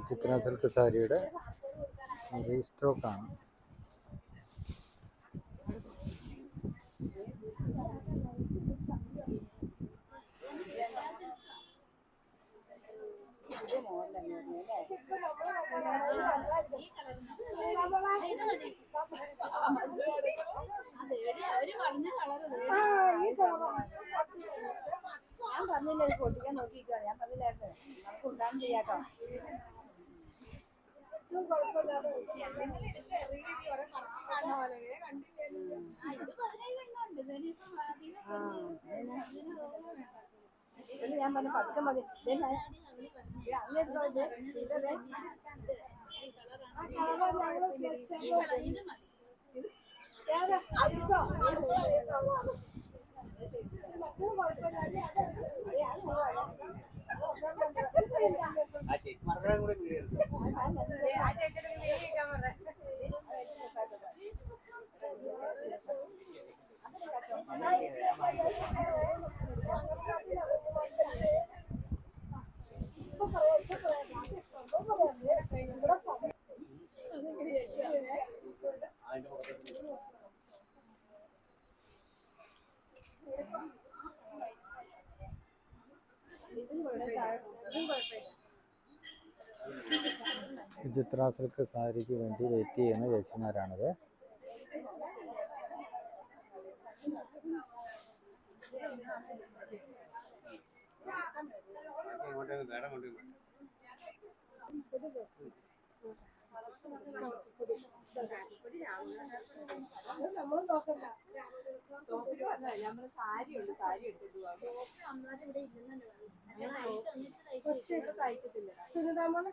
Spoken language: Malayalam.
ചിത്ര സിൽക്ക് സാരിയുടെ റീസ്റ്റോക്കാണ്. ഞാൻ പറഞ്ഞില്ല പൊട്ടിക്കാൻ നോക്കിക്കോ, ഞാൻ പറഞ്ഞില്ലായിരുന്നു നമുക്ക് ഉണ്ടാകും ചെയ്യാട്ടോ. ഞാൻ പറഞ്ഞു പതുക്കെ മതി. ചിത്ര സിൽക്ക് സാരിക്ക് വേണ്ടി വെയിറ്റ് ചെയ്യുന്ന ചേച്ചിമാരാണിത്. നമ്മള് നോക്കണ്ട. സാരി ഉണ്ട്, സാരി എടുത്തിട്ട് സുനിതാമോളെ